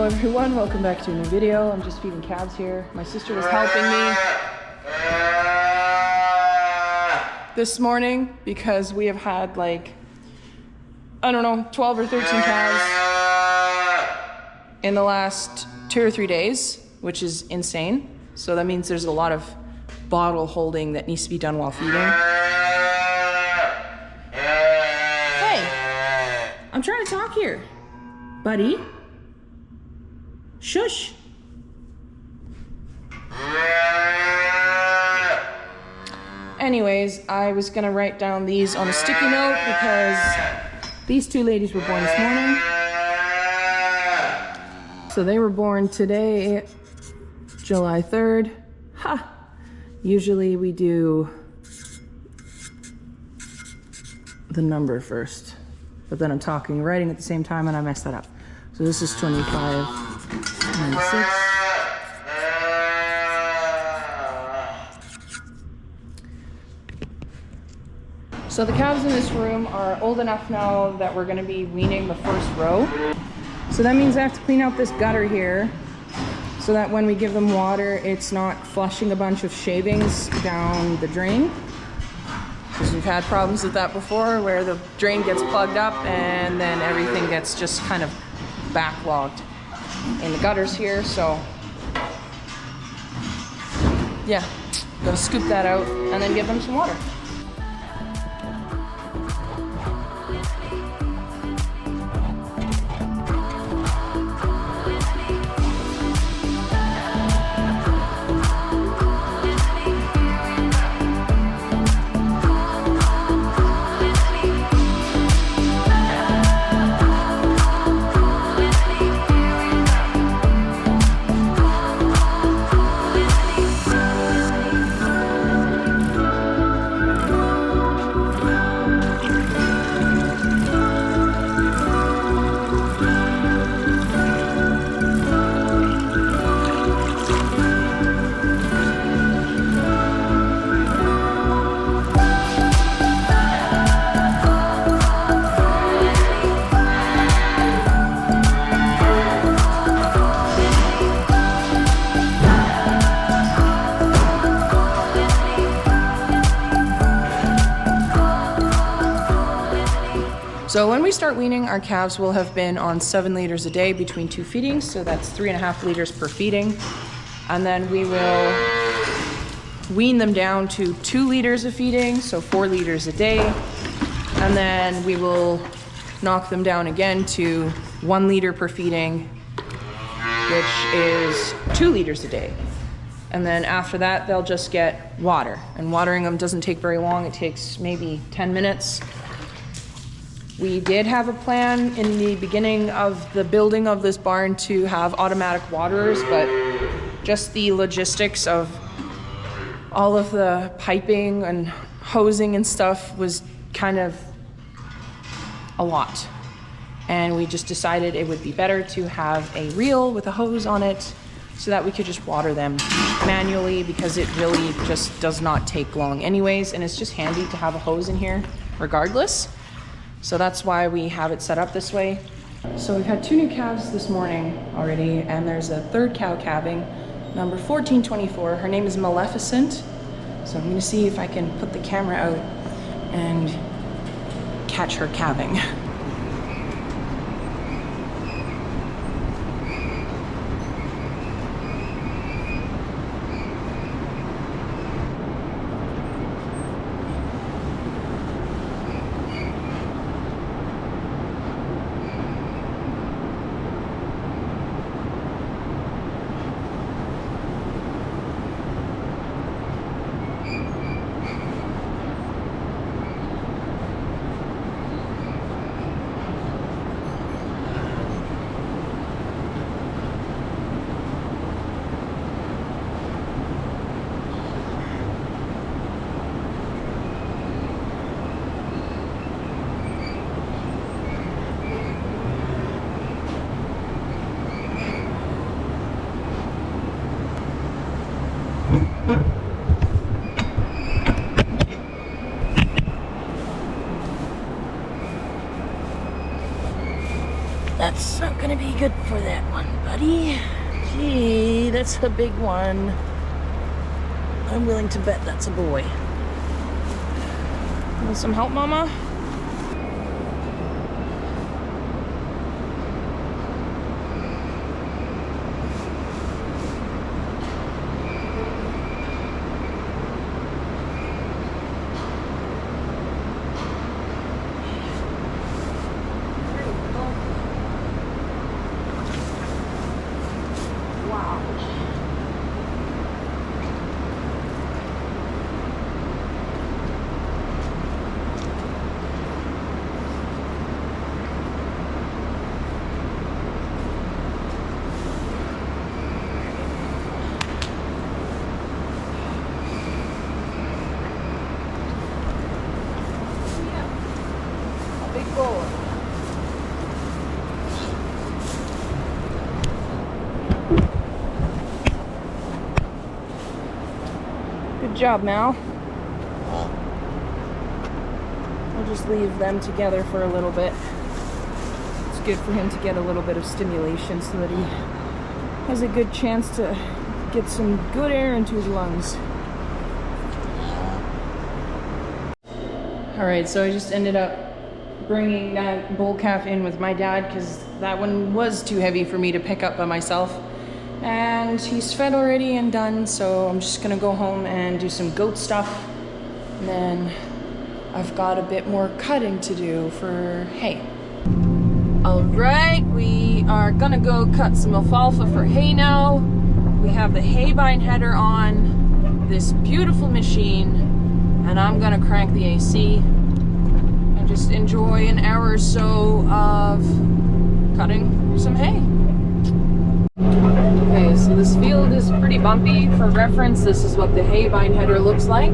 everyone, welcome back to a new video. I'm just feeding calves here. My sister was helping me this morning because we have had like, I don't know, 12 or 13 calves in the last 2 or 3 days, which is insane. So that means there's a lot of bottle holding that needs to be done while feeding. Hey, I'm trying to talk here, buddy. Shush. Anyways, I was gonna write down these on a sticky note because these 2 ladies were born this morning. So they were born today, July 3rd. Ha! Usually we do the number first, but then I'm writing at the same time and I messed that up. So this is 25, 96. So the calves in this room are old enough now that we're gonna be weaning the first row. So that means I have to clean out this gutter here so that when we give them water, it's not flushing a bunch of shavings down the drain. Because we've had problems with that before where the drain gets plugged up and then everything gets just kind of backlogged in the gutters here. So yeah, gonna scoop that out and then give them some water. So when we start weaning, our calves will have been on 7 liters a day between 2 feedings. So that's 3.5 liters per feeding. And then we will wean them down to 2 liters a feeding, so 4 liters a day. And then we will knock them down again to 1 liter per feeding, which is 2 liters a day. And then after that, they'll just get water. And watering them doesn't take very long. It takes maybe 10 minutes. We did have a plan in the beginning of the building of this barn to have automatic waterers, but just the logistics of all of the piping and hosing and stuff was kind of a lot. And we just decided it would be better to have a reel with a hose on it so that we could just water them manually, because it really just does not take long anyways, and it's just handy to have a hose in here regardless. So that's why we have it set up this way. So we've had 2 new calves this morning already, and there's a 3rd cow calving, number 1424. Her name is Maleficent. So I'm gonna see if I can put the camera out and catch her calving. That's not gonna be good for that one, buddy. baby. Gee, that's a big one. I'm willing to bet that's a boy. Want some help, Mama? Good job, Mal. I'll just leave them together for a little bit. It's good for him to get a little bit of stimulation so that he has a good chance to get some good air into his lungs. Alright, so I just ended up bringing that bull calf in with my dad because that one was too heavy for me to pick up by myself. And he's fed already and done, so I'm just gonna go home and do some goat stuff. And then I've got a bit more cutting to do for hay. Alright, we are gonna go cut some alfalfa for hay now. We have the hay bind header on this beautiful machine, and I'm gonna crank the AC and just enjoy an hour or so of cutting some hay. Okay, so this field is pretty bumpy. For reference, this is what the hay bind header looks like.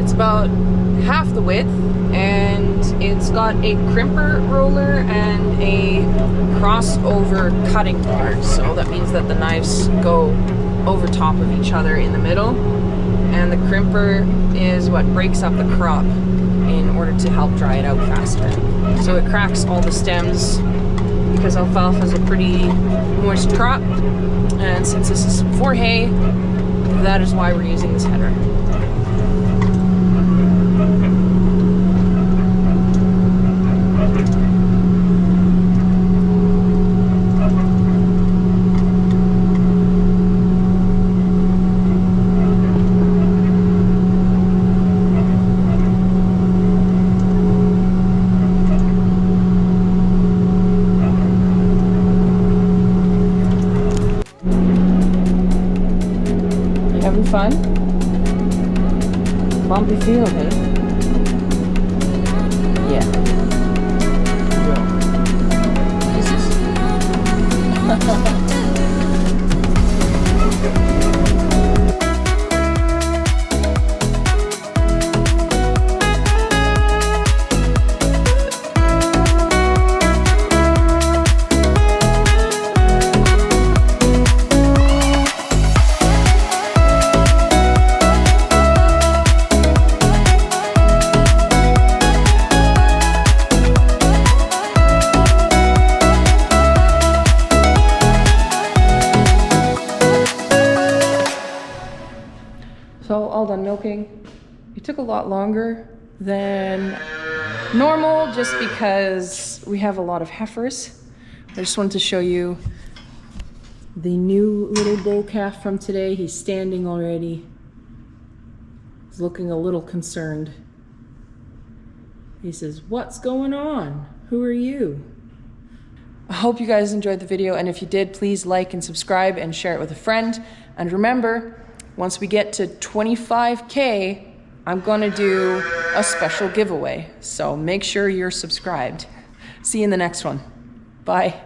It's about half the width, and it's got a crimper roller and a crossover cutting part. So that means that the knives go over top of each other in the middle, and the crimper is what breaks up the crop in order to help dry it out faster. So it cracks all the stems because alfalfa is a pretty moist crop, and since this is for hay, that is why we're using this header. Having fun? Bumpy field, eh? Yeah. So all done milking. It took a lot longer than normal just because we have a lot of heifers. I just wanted to show you the new little bull calf from today. He's standing already. He's looking a little concerned. He says, "What's going on? Who are you?" I hope you guys enjoyed the video, and if you did, please like and subscribe and share it with a friend. And remember, once we get to 25K, I'm gonna do a special giveaway. So make sure you're subscribed. See you in the next one. Bye.